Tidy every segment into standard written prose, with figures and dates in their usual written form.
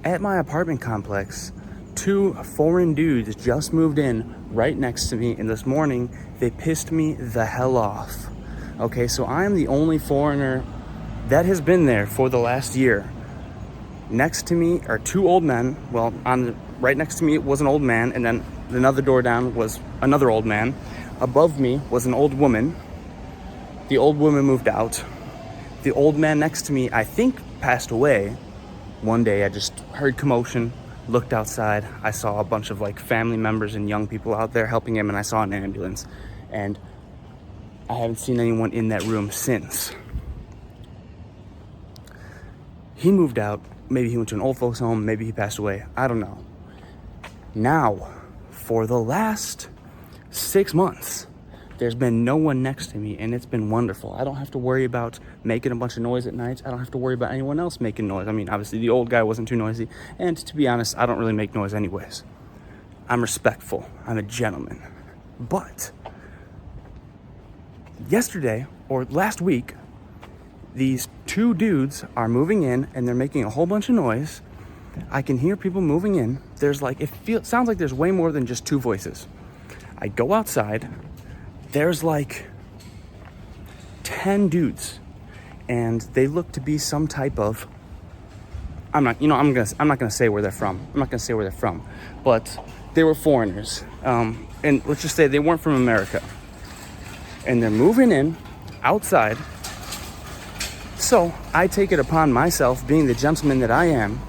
At my apartment complex, two foreign dudes just moved in right next to me, and this morning they pissed me the hell off. Okay, so I am the only foreigner that has been there for the last year. Next to me are two old men. Well, right next to me was an old man, and then another door down was another old man. Above me was an old woman. The old woman moved out. The old man next to me, I think, passed away. One day I just heard commotion, looked outside. I saw a bunch of like family members and young people out there helping him, and I saw an ambulance. And I haven't seen anyone in that room since. He moved out. Maybe he went to an old folks home. Maybe he passed away. I don't know. Now, for the last 6 months, there's been no one next to me, and it's been wonderful. I don't have to worry about making a bunch of noise at night. I don't have to worry about anyone else making noise. I mean, obviously, the old guy wasn't too noisy, and to be honest, I don't really make noise anyways. I'm respectful. I'm a gentleman. But yesterday, or last week, these two dudes are moving in, and they're making a whole bunch of noise. I can hear people moving in. There's like, sounds like there's way more than just two voices. I go outside. There's like 10 dudes, and they look to be some type of, I'm not gonna say where they're from. But they were foreigners. And let's just say they weren't from America. And they're moving in outside. So I take it upon myself, being the gentleman that I am,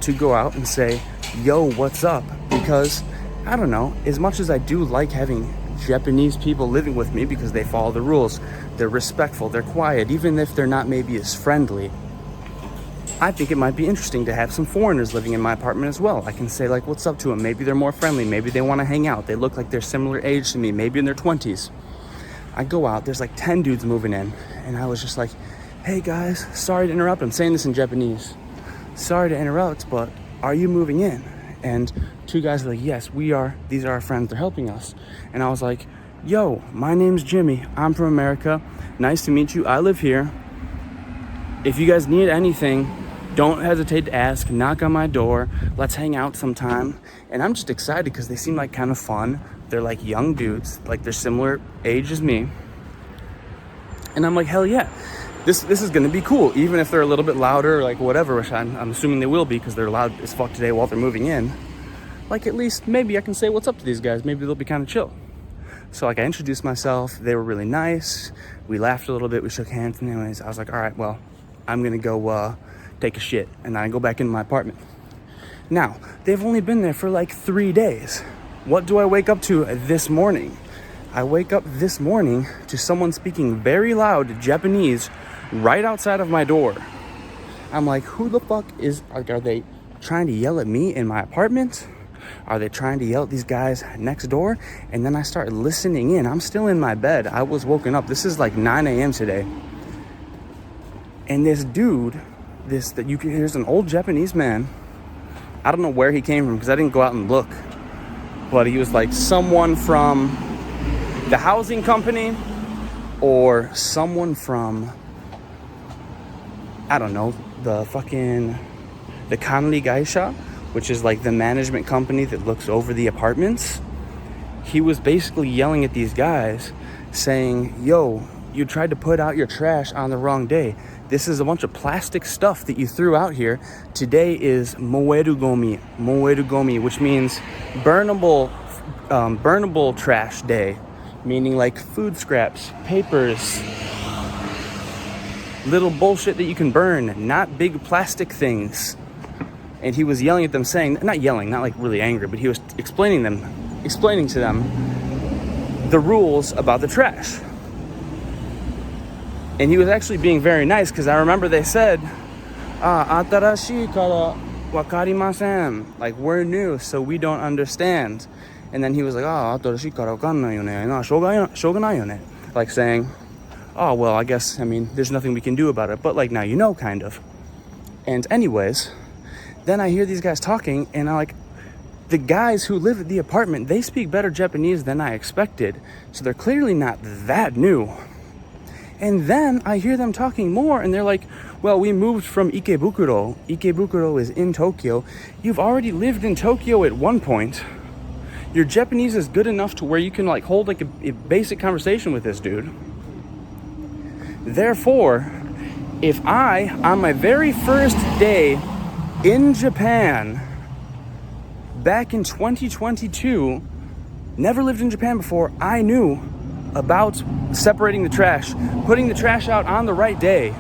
to go out and say, yo, what's up? Because I don't know, as much as I do like having Japanese people living with me because they follow the rules, they're respectful, they're quiet, even if they're not maybe as friendly, I think it might be interesting to have some foreigners living in my apartment as well. I can say like, what's up to them? Maybe they're more friendly, maybe they want to hang out, they look like they're similar age to me, maybe in their 20s. I go out, there's like 10 dudes moving in, and I was just like, hey guys, sorry to interrupt, I'm saying this in Japanese, sorry to interrupt, but are you moving in? And two guys are like, yes, we are. These are our friends. They're helping us. And I was like, yo, my name's Jimmy. I'm from America. Nice to meet you. I live here. If you guys need anything, don't hesitate to ask. Knock on my door. Let's hang out sometime. And I'm just excited because they seem like kind of fun. They're like young dudes. Like they're similar age as me. And I'm like, hell yeah. This is going to be cool, even if they're a little bit louder, like whatever, which I'm assuming they will be because they're loud as fuck today while they're moving in. Like at least maybe I can say what's up to these guys. Maybe they'll be kind of chill. So like I introduced myself. They were really nice. We laughed a little bit. We shook hands. And anyways, I was like, all right, well, I'm going to go take a shit. And then I go back into my apartment. Now, they've only been there for like 3 days. What do I wake up to this morning? I wake up this morning to someone speaking very loud Japanese right outside of my door. I'm like, who the fuck are they trying to yell at me in my apartment? Are they trying to yell at these guys next door? And then I start listening in. I'm still in my bed. I was woken up. This is like 9 a.m. today. And this dude, here's an old Japanese man. I don't know where he came from because I didn't go out and look. But he was like someone from the housing company or someone from, I don't know, the Kanri Gaisha, which is like the management company that looks over the apartments. He was basically yelling at these guys saying, yo, you tried to put out your trash on the wrong day. This is a bunch of plastic stuff that you threw out here. Today is moeru gomi, which means burnable trash day, meaning like food scraps, papers, little bullshit that you can burn, not big plastic things. And he was yelling at them saying, not like really angry, but he was explaining to them the rules about the trash. And he was actually being very nice because I remember they said, atarashi kara wakarimasen, like we're new, so we don't understand. And then he was like, atarashi kara wakannai yone, shoganai yone, like saying, oh, well, I guess, there's nothing we can do about it, but like now you know, kind of. And anyways, then I hear these guys talking, and the guys who live at the apartment, they speak better Japanese than I expected, so they're clearly not that new. And then I hear them talking more and they're like, well, we moved from Ikebukuro. Ikebukuro is in Tokyo. You've already lived in Tokyo at one point. Your Japanese is good enough to where you can like hold like a basic conversation with this dude. Therefore, if I, on my very first day in Japan, back in 2022, never lived in Japan before, I knew about separating the trash, putting the trash out on the right day,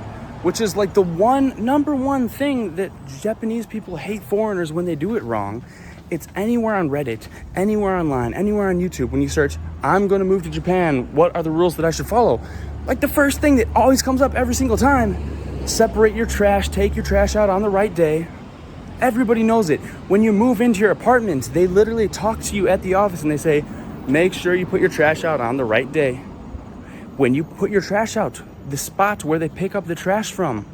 which is like the number one thing that Japanese people hate foreigners when they do it wrong. It's anywhere on Reddit, anywhere online, anywhere on YouTube. When you search, I'm going to move to Japan, what are the rules that I should follow? Like the first thing that always comes up every single time, separate your trash, take your trash out on the right day. Everybody knows it. When you move into your apartment, they literally talk to you at the office and they say, make sure you put your trash out on the right day. When you put your trash out, the spot where they pick up the trash from,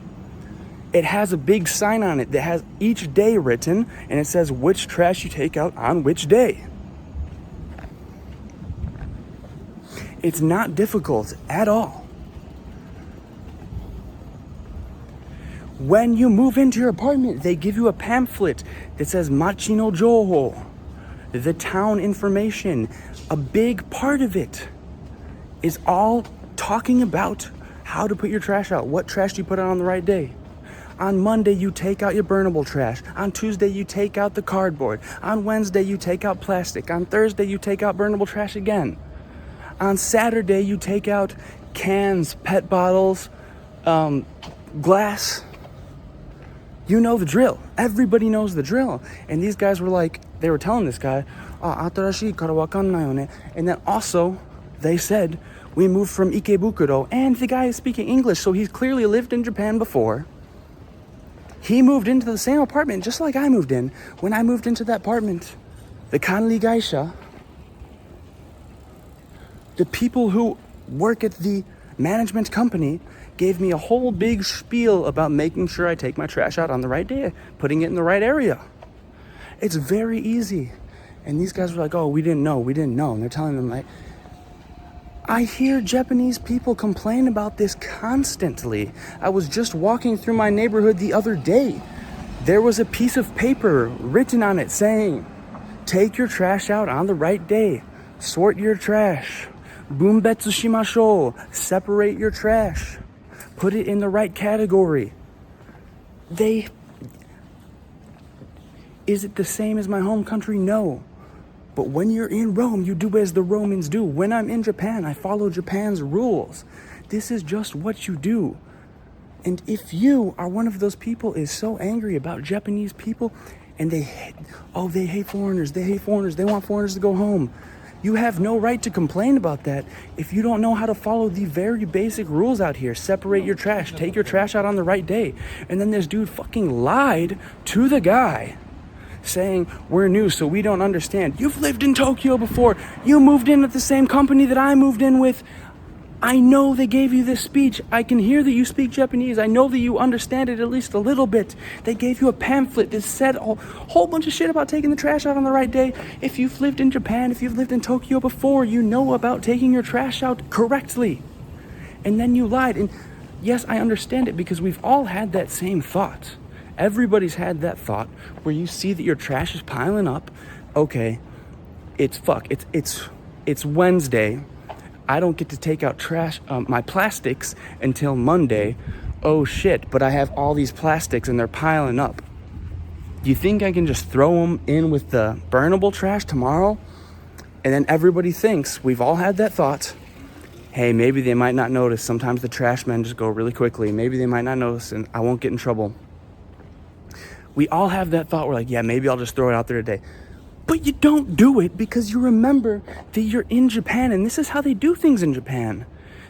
it has a big sign on it that has each day written, and it says which trash you take out on which day. It's not difficult at all. When you move into your apartment, they give you a pamphlet that says Machi no Jouho, the town information. A big part of it is all talking about how to put your trash out. What trash do you put out on the right day? On Monday, you take out your burnable trash. On Tuesday, you take out the cardboard. On Wednesday, you take out plastic. On Thursday, you take out burnable trash again. On Saturday, you take out cans, pet bottles, glass. You know the drill. Everybody knows the drill. And these guys were like, they were telling this guy, "Atarashii kara wakannai yo ne." And then also, they said, we moved from Ikebukuro. And the guy is speaking English, so he's clearly lived in Japan before. He moved into the same apartment just like I moved in. When I moved into that apartment, the Kanri Gaisha, the people who work at the management company gave me a whole big spiel about making sure I take my trash out on the right day, putting it in the right area. It's very easy. And these guys were like, oh, we didn't know. And they're telling them, like, I hear Japanese people complain about this constantly. I was just walking through my neighborhood the other day. There was a piece of paper written on it saying, take your trash out on the right day. Sort your trash. Bunbetsu shimashou. Separate your trash. Put it in the right category. Is it the same as my home country? No. But when you're in Rome, you do as the Romans do. When I'm in Japan, I follow Japan's rules. This is just what you do. And if you are one of those people is so angry about Japanese people and they hate foreigners, they want foreigners to go home. You have no right to complain about that if you don't know how to follow the very basic rules out here. Separate your trash, take your trash out on the right day. And then this dude fucking lied to the guy, saying, we're new, so we don't understand. You've lived in Tokyo before. You moved in at the same company that I moved in with. I know they gave you this speech. I can hear that you speak Japanese. I know that you understand it at least a little bit. They gave you a pamphlet that said a whole bunch of shit about taking the trash out on the right day. If you've lived in Japan, if you've lived in Tokyo before, you know about taking your trash out correctly. And then you lied. And yes, I understand it because we've all had that same thought. Everybody's had that thought where you see that your trash is piling up. Okay, it's Wednesday. I don't get to take out trash, my plastics until Monday. Oh shit, but I have all these plastics and they're piling up. Do you think I can just throw them in with the burnable trash tomorrow? And then everybody thinks, we've all had that thought, hey, maybe they might not notice. Sometimes the trash men just go really quickly. Maybe they might not notice and I won't get in trouble. We all have that thought. We're like, yeah, maybe I'll just throw it out there today. But you don't do it because you remember that you're in Japan and this is how they do things in Japan.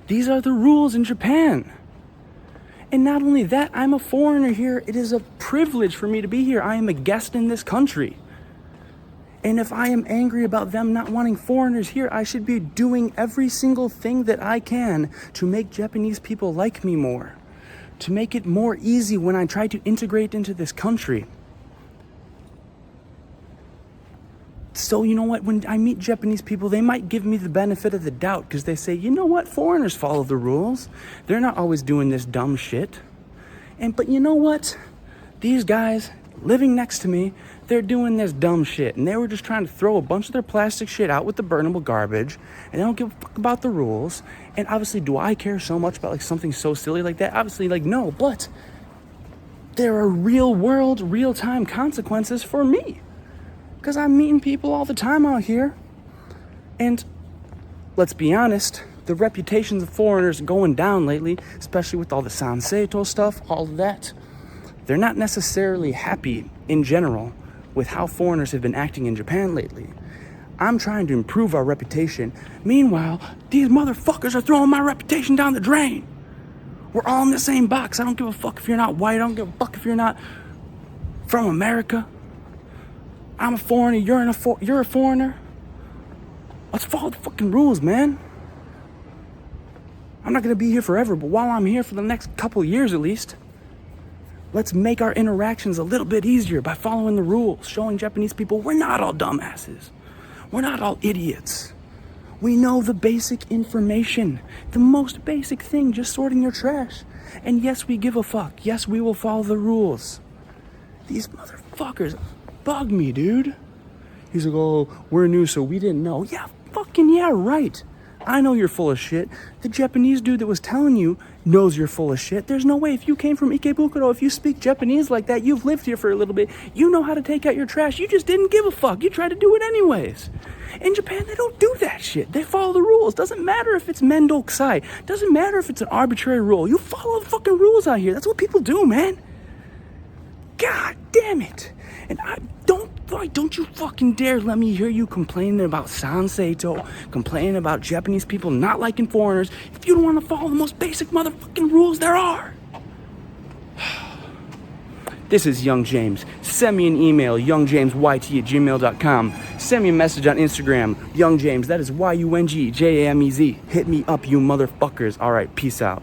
These are the rules in Japan. And not only that, I'm a foreigner here. It is a privilege for me to be here. I am a guest in this country. And if I am angry about them not wanting foreigners here, I should be doing every single thing that I can to make Japanese people like me more. To make it more easy when I try to integrate into this country. So you know what, when I meet Japanese people, they might give me the benefit of the doubt because they say, you know what, foreigners follow the rules. They're not always doing this dumb shit. But you know what? These guys living next to me, they're doing this dumb shit. And they were just trying to throw a bunch of their plastic shit out with the burnable garbage. And they don't give a fuck about the rules. And obviously, do I care so much about like something so silly like that? Obviously, like, no. But there are real world, real time consequences for me. Because I'm meeting people all the time out here. And let's be honest, the reputations of foreigners are going down lately, especially with all the Sanseito stuff, all of that. They're not necessarily happy in general with how foreigners have been acting in Japan lately. I'm trying to improve our reputation. Meanwhile, these motherfuckers are throwing my reputation down the drain. We're all in the same box. I don't give a fuck if you're not white. I don't give a fuck if you're not from America. I'm a foreigner. You're a foreigner. Let's follow the fucking rules, man. I'm not going to be here forever, but while I'm here for the next couple years at least, let's make our interactions a little bit easier by following the rules, showing Japanese people we're not all dumbasses. We're not all idiots. We know the basic information, the most basic thing, just sorting your trash. And yes, we give a fuck. Yes, we will follow the rules. These motherfuckers bug me, dude. He's like, oh, we're new, so we didn't know. Yeah, fucking yeah, right. I know you're full of shit. The Japanese dude that was telling you knows you're full of shit. There's no way. If you came from Ikebukuro, if you speak Japanese like that, you've lived here for a little bit, you know how to take out your trash. You just didn't give a fuck. You tried to do it anyways. In Japan, they don't do that shit. They follow the rules. Doesn't matter if it's Mendo Kusai. Doesn't matter if it's an arbitrary rule. You follow the fucking rules out here. That's what people do, man. God damn it. And don't you fucking dare let me hear you complaining about Sanseito, complaining about Japanese people not liking foreigners, if you don't want to follow the most basic motherfucking rules there are. This is Young James. Send me an email, youngjamesYT@gmail.com. Send me a message on Instagram, Young James. That is YUNGJAMEZ. Hit me up, you motherfuckers. All right, peace out.